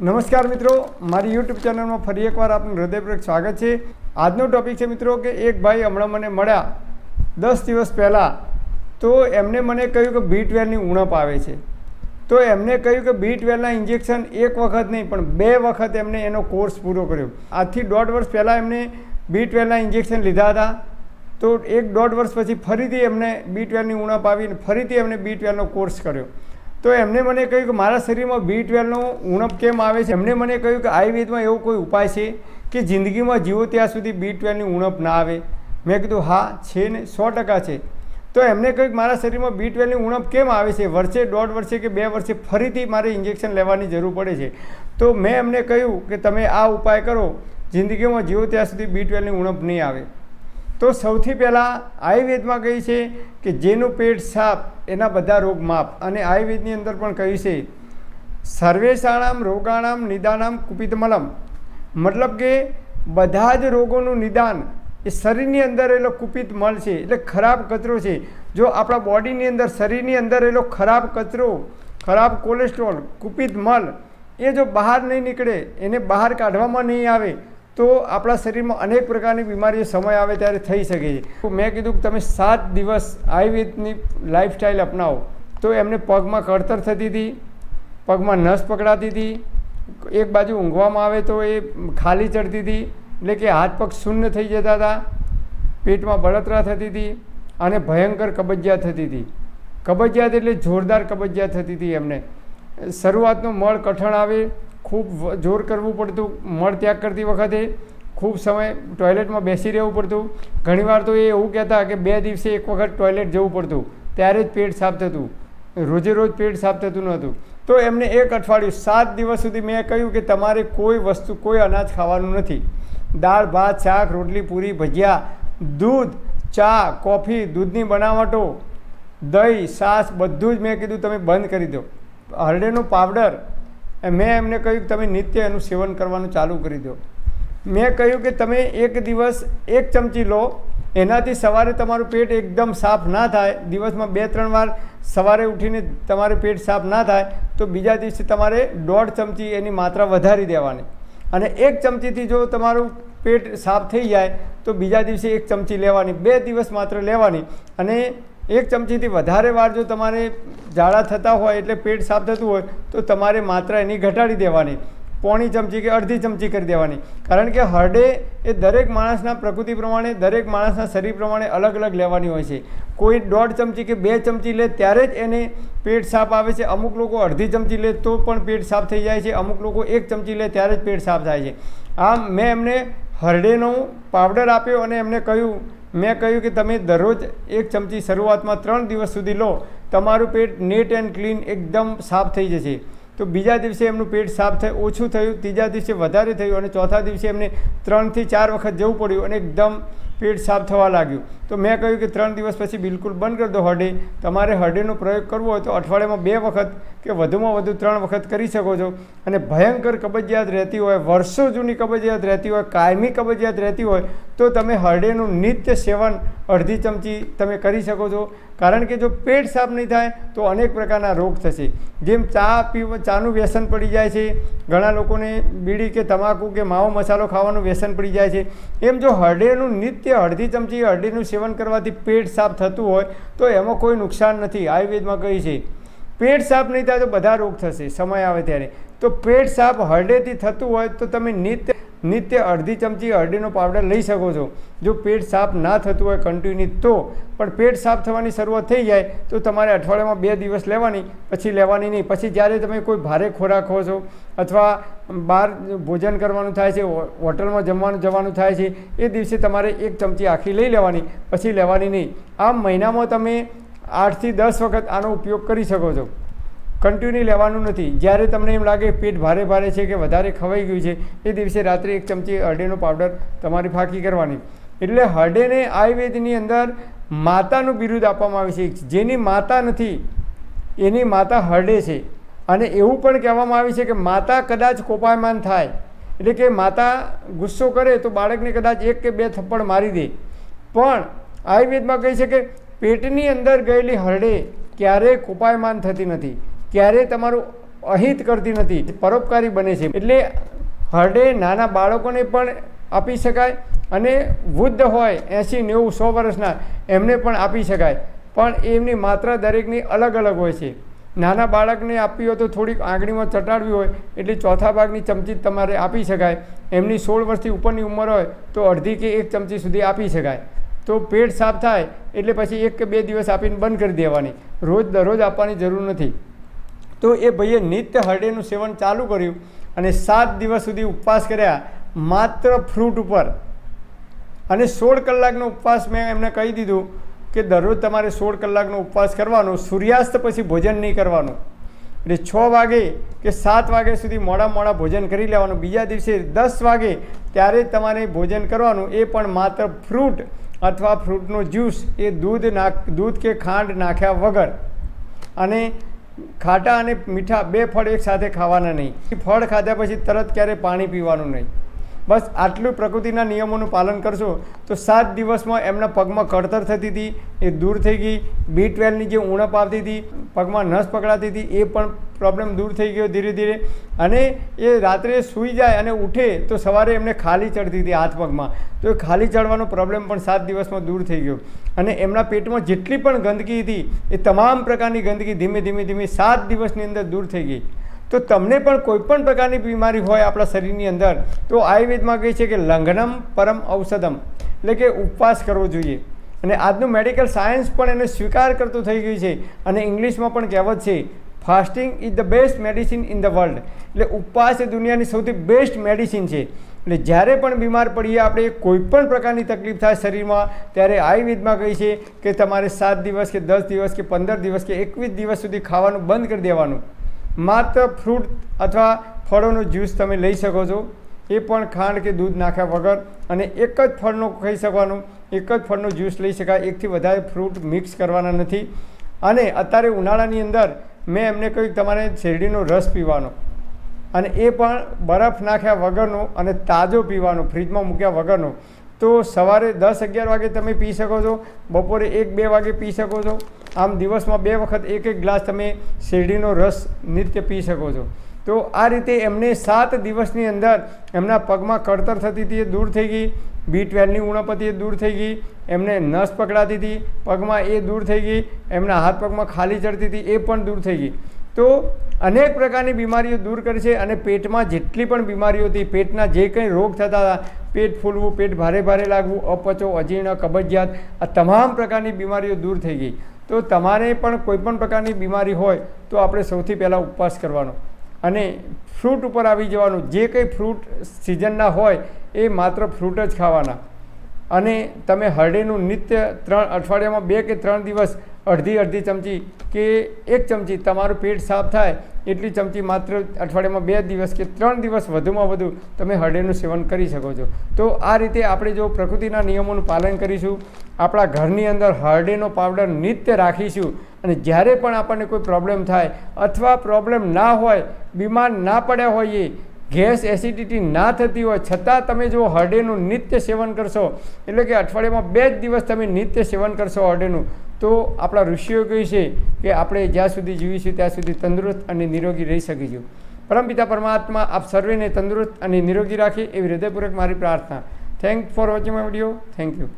નમસ્કાર મિત્રો, મારી યુટ્યુબ ચેનલમાં ફરી એકવાર આપનું હૃદયપૂર્વક સ્વાગત છે। આજનો ટોપિક છે મિત્રો કે એક ભાઈ હમણાં મને મળ્યા 10 દિવસ પહેલાં, તો એમને મને કહ્યું કે B12ની ઉણપ આવે છે। તો એમને કહ્યું કે B12ના ઇન્જેક્શન એક વખત નહીં પણ 2 વખત એમને એનો કોર્સ પૂરો કર્યો। આજથી 1.5 વર્ષ પહેલાં એમને B12ના ઇન્જેક્શન લીધા હતા, તો 1.5 વર્ષ પછી ફરીથી એમને B12ની ઉણપ આવીને ફરીથી એમને B12નો કોર્સ કર્યો। તો એમને મને કહ્યું કે મારા શરીરમાં B12નો ઉણપ કેમ આવે છે। એમને મને કહ્યું કે આયુર્વેદમાં એવો કોઈ ઉપાય છે કે જિંદગીમાં જીવો ત્યાં સુધી B12ની ઉણપ ના આવે। મેં કીધું હા છે ને, 100% છે। તો એમને કહ્યું કે મારા શરીરમાં B12ની ઉણપ કેમ આવે છે, વર્ષે 1.5 વર્ષે કે 2 વર્ષે ફરીથી મારે ઇન્જેક્શન લેવાની જરૂર પડે છે। તો મેં એમને કહ્યું કે તમે આ ઉપાય કરો, જિંદગીમાં જીવો ત્યાં સુધી B12ની ઉણપ નહીં આવે। તો સૌથી પહેલાં આયુર્વેદમાં કહ્યું છે કે જેનું પેટ સાફ એના બધા રોગ માફ। અને આયુર્વેદની અંદર પણ કહ્યું છે સર્વેષાણામ રોગાણામ નિદાનામ કુપિતમલમ, મતલબ કે બધા જ રોગોનું નિદાન એ શરીરની અંદર રહેલો કુપિત મલ છે, એટલે ખરાબ કચરો છે। જો આપણા બોડીની અંદર શરીરની અંદર રહેલો ખરાબ કચરો, ખરાબ કોલેસ્ટ્રોલ, કુપિત મલ એ જો બહાર નહીં નીકળે, એને બહાર કાઢવામાં નહીં આવે તો આપણા શરીરમાં અનેક પ્રકારની બીમારીઓ સમય આવે ત્યારે થઈ શકે છે। મેં કીધું કે તમે 7 દિવસ આયુર્વેદની લાઈફસ્ટાઈલ અપનાવો। તો એમને પગમાં કળતર થતી હતી, પગમાં નસ પકડાતી હતી, એક બાજુ ઊંઘવામાં આવે તો એ ખાલી ચડતી હતી, એટલે કે હાથ પગ શૂન્ય થઈ જતા હતા, પેટમાં બળતરા થતી હતી અને ભયંકર કબજિયાત થતી હતી। કબજિયાત એટલે જોરદાર કબજિયાત થતી હતી એમને। શરૂઆતનો મળ કઠણ આવે, ખૂબ જોર કરવું પડતું, મળ ત્યાગ કરતી વખતે ખૂબ સમય ટોયલેટમાં બેસી રહેવું પડતું। ઘણીવાર તો એ એવું કહેતા કે 2 દિવસે એક વખત ટોયલેટ જવું પડતું, ત્યારે જ પેટ સાફ થતું, રોજે રોજ પેટ સાફ થતું નહોતું। તો એમને 1 અઠવાડિયું 7 દિવસ સુધી મેં કહ્યું કે તમારે કોઈ વસ્તુ, કોઈ અનાજ ખાવાનું નથી। દાળ ભાત શાક રોટલી પૂરી ભજીયા, દૂધ ચા કોફી, દૂધની બનાવટો, દહીં છાશ બધું જ મેં કીધું તમે બંધ કરી દો। હરડેનો પાવડર મેં એમને કહ્યું કે તમે નિત્ય એનું સેવન કરવાનું ચાલુ કરી દો। મેં કહ્યું કે તમે એક દિવસ 1 ચમચી લો, એનાથી સવારે તમારું પેટ એકદમ સાફ ના થાય, દિવસમાં 2-3 વાર સવારે ઉઠીને તમારે પેટ સાફ ના થાય તો બીજા દિવસે તમારે 1.5 ચમચી એની માત્રા વધારી દેવાની। અને 1 ચમચીથી જો તમારું પેટ સાફ થઈ જાય તો બીજા દિવસે 1 ચમચી લેવાની, 2 દિવસ માત્ર લેવાની। અને 1 ચમચીથી વધારે વાર જો તમારે ઝાડા થતા હોય એટલે પેટ સાફ થતું હોય તો તમારે માત્રા એની ઘટાડી દેવાની, 1/4 ચમચી કે અડધી ચમચી કરી દેવાની। કારણ કે હરડે એ દરેક માણસના પ્રકૃતિ પ્રમાણે, દરેક માણસના શરીર પ્રમાણે અલગ અલગ લેવાની હોય છે। કોઈ 1.5 ચમચી કે 2 ચમચી લે ત્યારે જ એને પેટ સાફ આવે છે, અમુક લોકો અડધી ચમચી લે તો પણ પેટ સાફ થઈ જાય છે, અમુક લોકો 1 ચમચી લે ત્યારે જ પેટ સાફ થાય છે। આમ મેં એમને હરડેનો પાવડર આપ્યો અને એમને મેં કહ્યું કે તમે દરરોજ 1 ચમચી શરૂઆતમાં 3 દિવસ સુધી લો, તમારું પેટ નેટ એન્ડ ક્લીન એકદમ સાફ થઈ જશે। તો બીજા દિવસે એમનું પેટ સાફ ઓછું થયું, ત્રીજા દિવસે વધારે થયું અને ચોથા દિવસે એમને 3 થી 4 વખત જવું પડ્યું અને એકદમ પેટ સાફ થવા લાગ્યું। તો મેં કહ્યું કે 3 દિવસ પછી બિલકુલ બંધ કરી દો હરડે। તમારે હરડેનો પ્રયોગ કરવો હોય તો અઠવાડિયામાં 2 વખત કે વધુમાં વધુ 3 વખત કરી શકો છો। અને ભયંકર કબજિયાત રહેતી હોય, વર્ષો જૂની કબજિયાત રહેતી હોય, કાયમી કબજિયાત રહેતી હોય તો તમે હરડેનું નિત્ય સેવન અડધી ચમચી તમે કરી શકો છો। કારણ કે જો પેટ સાફ નહીં થાય તો અનેક પ્રકારના રોગ થશે। જેમ ચાનું વ્યસન પડી જાય છે, ઘણા લોકોને બીડી કે તમાકુ કે માવો મસાલો ખાવાનું વ્યસન પડી જાય છે, એમ જો હરડેનું નિત્ય અડધી ચમચી હરડેનું સેવન કરવાથી પેટ સાફ થતું હોય તો એમાં કોઈ નુકસાન નથી। આયુર્વેદમાં કહી છે પેટ સાફ નહીં થાય તો બધા રોગ થશે સમય આવે ત્યારે। તો પેટ સાફ હરડેથી થતું હોય તો તમે નિત્ય અડધી ચમચી હરડેનો પાવડર લઈ શકો છો। જો પેટ સાફ ના થતું હોય કન્ટિન્યુ તો પણ પેટ સાફ થવાની શરૂઆત થઈ જાય તો તમારે અઠવાડિયામાં 2 દિવસ લેવાની, પછી લેવાની નહીં। પછી જ્યારે તમે કોઈ ભારે ખોરાક ખો છો અથવા બહાર ભોજન કરવાનું થાય છે, હોટલમાં જવાનું થાય છે, એ દિવસે તમારે 1 ચમચી આખી લઈ લેવાની, પછી લેવાની નહીં। આમ મહિનામાં તમે 8 થી 10 વખત આનો ઉપયોગ કરી શકો છો। કન્ટિન્યુ લેવાનું નથી। જ્યારે તમને એમ લાગે પેટ ભારે છે કે વધારે ખવાઈ ગયું છે એ દિવસે રાત્રે 1 ચમચી હરડેનો પાવડર તમારી ફાંકી કરવાની। એટલે હરડેને આયુર્વેદની અંદર માતાનું બિરુદ આપવામાં આવે છે। જેની માતા નથી એની માતા હરડે છે। અને એવું પણ કહેવામાં આવે છે કે માતા કદાચ કોપાયમાન થાય, એટલે કે માતા ગુસ્સો કરે તો બાળકને કદાચ 1 કે 2 થપ્પડ મારી દે, પણ આયુર્વેદમાં કહે છે કે પેટની અંદર ગયેલી હરડે ક્યારેય કોપાયમાન થતી નથી, ક્યારેય તમારું અહિત કરતી નથી, પરોપકારી બને છે. એટલે હરડે નાના બાળકોને પણ આપી શકાય અને વૃદ્ધ હોય 80, 90, 100 વર્ષના એમને પણ આપી શકાય, પણ એમની માત્રા દરેકની અલગ અલગ હોય છે. નાના બાળકને આપવી હોય તો થોડીક આંગળીમાં ચટાડવી હોય એટલે ચોથા ભાગની ચમચી તમારે આપી શકાય. એમની 16 વર્ષથી ઉપરની ઉંમર હોય તો અડધી કે 1 ચમચી સુધી આપી શકાય. તો પેટ સાફ થાય એટલે પછી 1 કે 2 દિવસ આપીને બંધ કરી દેવાની, રોજ દરરોજ આપવાની જરૂર નથી. તો એ ભાઈએ નિત્ય હરડેનું સેવન ચાલુ કર્યું અને 7 દિવસ સુધી ઉપવાસ કર્યા માત્ર ફ્રૂટ ઉપર. અને 16 કલાકનો ઉપવાસ મેં એમને કહી દીધું કે દરરોજ તમારે 16 કલાકનો ઉપવાસ કરવાનો, સૂર્યાસ્ત પછી ભોજન નહીં કરવાનું. એટલે 6 વાગે કે 7 વાગ્યા સુધી મોડા ભોજન કરી લેવાનું. બીજા દિવસે 10 વાગે ત્યારે તમારે ભોજન કરવાનું, એ પણ માત્ર ફ્રૂટ અથવા ફ્રૂટનો જ્યુસ, એ દૂધ કે ખાંડ નાખ્યા વગર. અને ખાટા અને મીઠા 2 ફળ એકસાથે ખાવાના નહીં. ફળ ખાધા પછી તરત ક્યારે પાણી પીવાનું નહીં. બસ આટલું પ્રકૃતિના નિયમોનું પાલન કરશો તો 7 દિવસમાં એમના પગમાં કળતર થતી હતી એ દૂર થઈ ગઈ. B12ની જે ઉણપ આવતી હતી, પગમાં નસ પકડાતી હતી, એ પણ પ્રોબ્લેમ દૂર થઈ ગયો ધીરે ધીરે. અને એ રાત્રે સૂઈ જાય અને ઉઠે તો સવારે એમને ખાલી ચડતી હતી હાથ પગમાં, તો એ ખાલી ચડવાનો પ્રોબ્લેમ પણ 7 દિવસમાં દૂર થઈ ગયો. અને એમના પેટમાં જેટલી પણ ગંદકી હતી એ તમામ પ્રકારની ગંદકી ધીમે ધીમે 7 દિવસની અંદર દૂર થઈ ગઈ. તો તમને પણ કોઈપણ પ્રકારની બીમારી હોય આપણા શરીરની અંદર તો આયુર્વેદમાં કહે છે કે લંઘનમ પરમ ઔષધમ, એટલે કે ઉપવાસ કરવો જોઈએ. અને આજનું મેડિકલ સાયન્સ પણ એને સ્વીકાર કરતું થઈ ગયું છે. અને ઇંગ્લિશમાં પણ કહેવત છે fasting is the best medicine in the world, એટલે ઉપવાસ એ દુનિયાની સૌથી બેસ્ટ મેડિસિન છે. એટલે જ્યારે પણ બીમાર પડીએ આપણે, કોઈપણ પ્રકારની તકલીફ થાય શરીરમાં, ત્યારે આયુર્વેદમાં કહે છે કે તમારે 7 દિવસ કે 10 દિવસ કે 15 દિવસ કે 21 દિવસ સુધી ખાવાનું બંધ કરી દેવાનું. માત્ર ફ્રૂટ અથવા ફળોનો જ્યુસ તમે લઈ શકો છો, એ પણ ખાંડ કે દૂધ નાખ્યા વગર. અને એક જ ફળનો ખાઈ શકવાનું, એક જ ફળનો જ્યુસ લઈ શકાય, એકથી વધારે ફ્રૂટ મિક્સ કરવાના નથી. અને અત્યારે ઉનાળાની અંદર મેં એમને કહ્યું તમારે શેરડીનો રસ પીવાનો, અને એ પણ બરફ નાખ્યા વગરનો અને તાજો પીવાનો, ફ્રીજમાં મૂક્યા વગરનો. તો સવારે 10-11 વાગે તમે પી શકો છો, બપોરે 1-2 વાગે પી શકો છો. આમ દિવસમાં 2 વખત 1-1 ગ્લાસ તમે શેરડીનો રસ નિત્ય પી શકો છો. તો આ રીતે એમને 7 દિવસની અંદર એમના પગમાં કળતર થતી હતી એ દૂર થઈ ગઈ, B12ની ઉણપ હતી એ દૂર થઈ ગઈ, એમને નસ પકડાતી હતી પગમાં એ દૂર થઈ ગઈ, એમના હાથ પગમાં ખાલી ચડતી હતી એ પણ દૂર થઈ ગઈ. તો અનેક પ્રકારની બીમારીઓ દૂર કરે છે. અને પેટમાં જેટલી પણ બીમારીઓ હતી, પેટના જે કંઈ રોગ થતા હતા, પેટ ફૂલવું, પેટ ભારે લાગવું, અપચો, અજીર્ણ, કબજિયાત, આ તમામ પ્રકારની બીમારીઓ દૂર થઈ ગઈ. તો તમારે પણ કોઈપણ પ્રકારની બીમારી હોય તો આપણે સૌથી પહેલાં ઉપવાસ કરવાનો અને ફ્રૂટ ઉપર આવી જવાનું. જે કંઈ ફ્રૂટ સિઝનના હોય એ માત્ર ફ્રૂટ જ ખાવાના. અને તમે હરડેનું નિત્ય અઠવાડિયામાં 2 કે 3 દિવસ અડધી ચમચી કે 1 ચમચી, તમારું પેટ સાફ થાય એટલી ચમચી માત્ર અઠવાડિયામાં 2 દિવસ કે 3 દિવસ વધુમાં વધુ તમે હરડેનું સેવન કરી શકો છો. તો આ રીતે આપણે જો પ્રકૃતિના નિયમોનું પાલન કરીશું, આપણા ઘરની અંદર હરડેનો પાવડર નિત્ય રાખીશું, અને જ્યારે પણ આપણને કોઈ પ્રોબ્લેમ થાય અથવા પ્રોબ્લેમ ના હોય, બીમાર ના પડ્યા હોઈએ, ગેસ એસિડિટી ના થતી હોય છતાં તમે જો હરડેનું નિત્ય સેવન કરશો, એટલે કે અઠવાડિયામાં 2 જ દિવસ તમે નિત્ય સેવન કરશો હરડેનું, તો આપણા ઋષિઓ કહે છે કે આપણે જ્યાં સુધી જીવીશું ત્યાં સુધી તંદુરસ્ત અને નિરોગી રહી શકીશું. પરમપિતા પરમાત્મા આપ સર્વેને તંદુરસ્ત અને નિરોગી રાખે એવી હૃદયપૂર્વક મારી પ્રાર્થના. Thank for watching my video. Thank you.